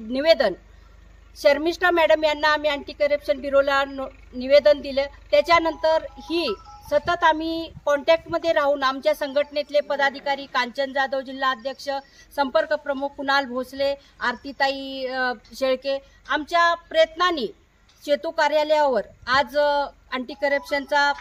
निवेदन शर्मिष्ठा मॅडम यांना आम्ही अँटी करप्शन ब्युरोला निवेदन दिलं। त्याच्यानंतर ही सतत आम्ही कॉन्टॅक्टमध्ये राहून आमच्या संघटनेतले पदाधिकारी कांचन जाधव जिल्हा अध्यक्ष, संपर्क प्रमुख कुणाल भोसले, आरतीताई शेळके आमच्या प्रयत्नांनी सेतू कार्यालयावर आज अँटी करप्शनचा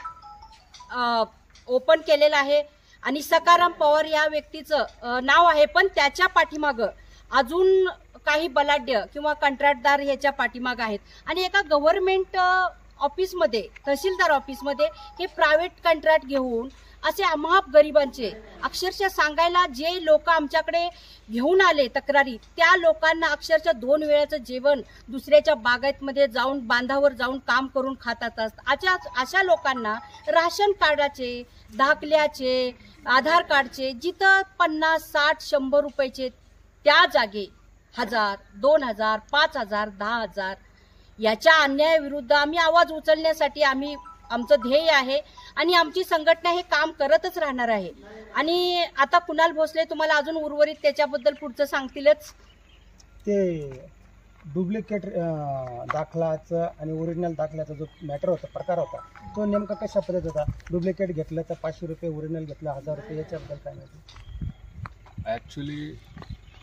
ओपन केलेला आहे आणि सकाराम पवार या व्यक्तीचं नाव आहे, पण त्याच्या पाठीमागं अजून काही बलाढ्य किंवा कंत्राटदार ह्याच्या पाठीमागं आहेत आणि एका गव्हर्नमेंट ऑफिसमध्ये, तहसीलदार ऑफिसमध्ये हे प्रायव्हेट कंत्राट घेऊन असे अमाप गरिबांचे अक्षरशः सांगायला जे लोक आमच्याकडे घेऊन आले तक्रारी, त्या लोकांना अक्षरशः 2 वेळेचं जेवण दुसऱ्याच्या बागायतमध्ये जाऊन बांधावर जाऊन काम करून खातात। अशा लोकांना राशन कार्डाचे, दाखल्याचे, आधार कार्डचे जिथं 50, 60, 100 रुपयाचे त्या जागे 1000, 2000, 5000, 10000 याच्या अन्यायाविरुद्ध आम्ही आवाज उचलण्यासाठी आमचं ध्येय आहे आणि आमची संघटना हे काम करतच राहणार आहे। आणि आता कुणाल भोसले तुम्हाला अजून उर्वरित त्याच्याबद्दल पुढचं सांगतीलच। ते डुप्लिकेट दाखलाचं आणि ओरिजिनल दाखल्याचा जो मॅटर होता, प्रकार होता, तो नेमका कशा पद्धतीत होता? डुप्लिकेट घेतलं तर 500 रुपये, ओरिजिनल घेतलं 1000 रुपये, याच्याबद्दल काय माहिती? ॲक्च्युली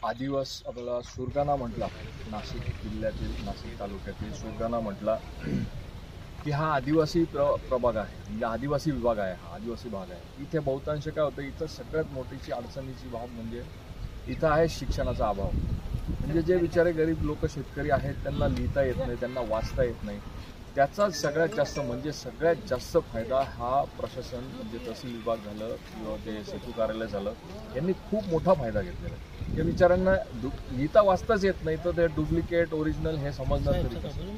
आदिवास आपल्याला सुरगाणा म्हटला, नाशिक जिल्ह्यातील, नाशिक तालुक्यातील सुरगाणा म्हटला की हा आदिवासी प्रभाग आहे, म्हणजे आदिवासी विभाग आहे, हा आदिवासी भाग आहे। इथे बहुतांश काय होतं, इथं सगळ्यात मोठीची अडचणीची भाग म्हणजे इथं आहे शिक्षणाचा अभाव। म्हणजे जे बिचारे गरीब लोक शेतकरी आहेत त्यांना लिहिता येत नाही, त्यांना वाचता येत नाही, त्याचा सगळ्यात जास्त फायदा हा प्रशासन म्हणजे तहसील विभाग झालं किंवा ते सेतू कार्यालय झालं, यांनी खूप मोठा फायदा घेतलेला आहे। या बिचाऱ्यांना लिहिता वाचताच येत नाही तर ते डुप्लिकेट ओरिजिनल हे समजणार तरी कसं?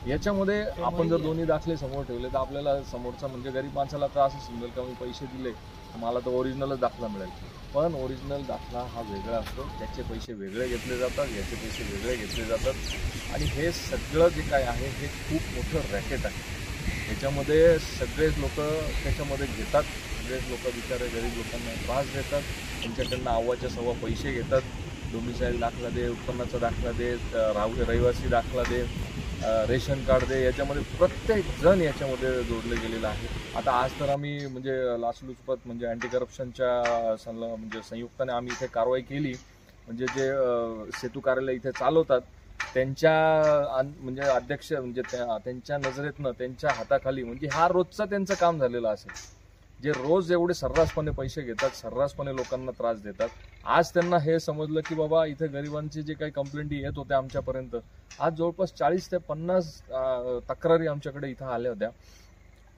याच्यामध्ये आपण जर दोन्ही दाखले समोर ठेवले तर आपल्याला समोरचा म्हणजे गरीब माणसाला तर असं समजेल का मी पैसे दिले मला तर ओरिजिनलच दाखला मिळेल, पण ओरिजिनल दाखला हा वेगळा असतो, त्याचे पैसे वेगळे घेतले जातात, याचे पैसे वेगळे घेतले जातात आणि हे सगळं जे काय आहे हे खूप मोठं रॅकेट आहे। याच्यामध्ये सगळेच लोक त्याच्यामध्ये घेतात, सगळेच लोक बिचारे गरीब लोकांना त्रास देतात, त्यांच्याकडनं आव्वाच्या सव्वा पैसे घेतात, डोमिसाईल दाखला दे, उत्पन्नाचा दाखला दे, रहिवासी दाखला दे, रेशन कार्ड दे, याच्यामध्ये प्रत्येक जण याच्यामध्ये जोडले गेलेलं आहे। आता आज तर आम्ही म्हणजे लाचलुचपत म्हणजे अँटी करप्शनच्या म्हणजे संयुक्ताने आम्ही इथे कारवाई केली, म्हणजे जे सेतू कार्यालय इथे चालवतात त्यांच्या म्हणजे अध्यक्ष म्हणजे त्यांच्या नजरेतनं त्यांच्या हाताखाली म्हणजे हा रोजचा त्यांचं काम झालेलं असेल, जे रोज एवढे सर्रासपणे पैसे घेतात, सर्रासपणे लोकांना त्रास देतात। आज त्यांना हे समजलं की बाबा इथे गरिबांचे जे काही कंप्लेंटी येत होत्या आमच्यापर्यंत, आज जवळपास 40 ते 50 तक्रारी आमच्याकडे इथं आल्या होत्या।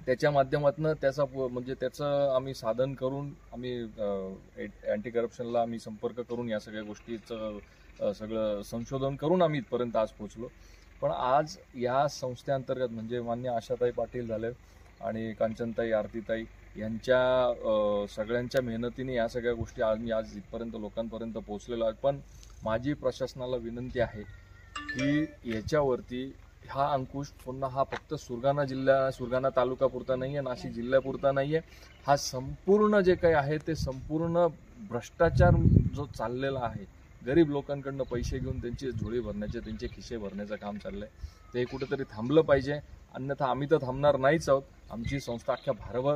त्याच्या माध्यमातून त्याचं आम्ही साधन करून आम्ही अँटी करप्शनला आम्ही संपर्क करून या सगळ्या गोष्टीचं सगळं संशोधन करून आम्ही इथपर्यंत आज पोहोचलो। पण आज या संस्थेअंतर्गत म्हणजे मान्य आशाताई पाटील झाले आणि कांचनताई, आरतीताई यांच्या सगळ्यांच्या मेहनतीने या सगळ्या गोष्टी आम्ही आज इथपर्यंत लोकांपर्यंत पोहोचलेलो आहे। पण माझी प्रशासनाला विनंती आहे की याच्यावरती हा अंकुश पुन्हा हा फक्त सुरगाणा तालुकापुरता नाही आहे, नाशिक जिल्ह्यापुरता नाही आहे, हा संपूर्ण जे काही आहे ते संपूर्ण भ्रष्टाचार जो चाललेला आहे, गरीब लोकांकडनं पैसे घेऊन त्यांची झोळी भरण्याचे, त्यांचे खिसे भरण्याचं काम चाललंय, ते कुठेतरी थांबलं पाहिजे। अन्यथा आम्ही तर थांबणार नाहीच आहोत। आमची संस्था अख्ख्या भारतभर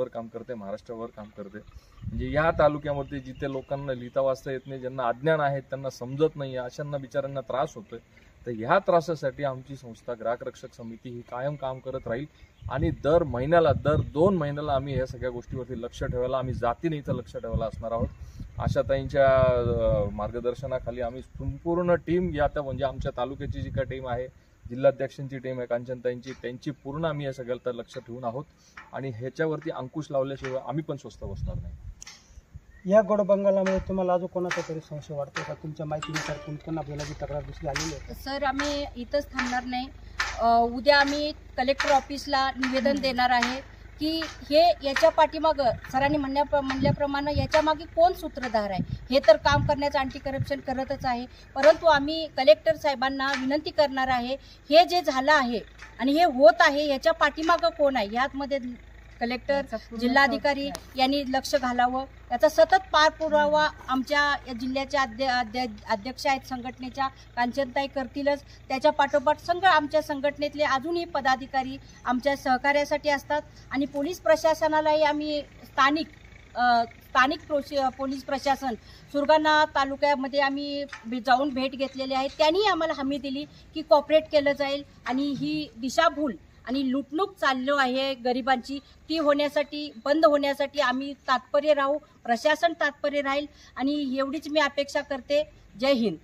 काम करते, महाराष्ट्राभर काम करते। म्हणजे या तालुक्यामध्ये जिथे लोकांना लिहिता वाचता येत नाही, ज्यांना अज्ञान आहेत, त्यांना समजत नाही, अशांना बिचाऱ्यांना त्रास होतोय, तर ह्या त्रासासाठी आमची संस्था ग्राहक रक्षक समिती ही कायम काम करत राहील आणि दर 2 महिन्याला आम्ही ह्या सगळ्या गोष्टीवरती लक्ष ठेवायला, आम्ही जातीने इथं लक्ष ठेवायला असणार आहोत। आशाताईंच्या मार्गदर्शनाखाली आम्ही संपूर्ण टीम म्हणजे आमच्या तालुक्याची जी काही टीम आहे, जिल्हाध्यक्षांची टीम आहे कांचनताईंची, त्यांची पूर्ण आम्ही या सगळ्याला लक्ष ठेवून आहोत आणि ह्याच्यावरती अंकुश लावल्याशिवाय आम्ही पण स्वस्थ बसणार नाही। या गोडबंगालामध्ये तुम्हाला अजून कोणाचा तरी संशय वाटतो का? तुमच्या माहितीनुसार कोणकोण आपल्याला जी तक्रार दुसरी आलेली आहे? सर, आम्ही इथंच थांबणार नाही, उद्या आम्ही कलेक्टर ऑफिसला निवेदन देणार आहे की याच्या पाठीमागं सरांनी म्हणल्याप्रमाणे याच्या मागे कोण सूत्रधार आहे, हे तर काम करण्याचं अँटी करप्शन करतच आहे, परंतु आम्ही कलेक्टर साहेबांना विनंती करणार आहे हे जे झालं आहे आणि हे होत आहे याच्या पाठीमागं कोण आहे, ह्यामध्ये कलेक्टर, जिल्हाधिकारी यांनी लक्ष घालावं. याचा सतत पाठपुरावा आमच्या या जिल्ह्याच्या अध्यक्ष आहेत संघटनेच्या, कांचनताई करतीलच. त्याच्या पाठोपाठ आमच्या संघटनेतले अजूनही पदाधिकारी आमच्या सहकार्यासाठी असतात. आणि पोलीस प्रशासनालाही आम्ही स्थानिक पोलीस प्रशासन सुरगाणा तालुक्यामध्ये आम्ही जाऊन भेट घेतलेली आहे. त्यांनी आम्हाला हमी दिली की कॉपरेट केलं जाईल आणि ही दिशाभूल आणि लुटणूक चाललो आहे गरिबांची ती बंद होण्यासाठी आम्ही तात्पर्य राहू, प्रशासन तात्पर्य राहील. आणि एवढीच मी अपेक्षा करते. जय हिंद.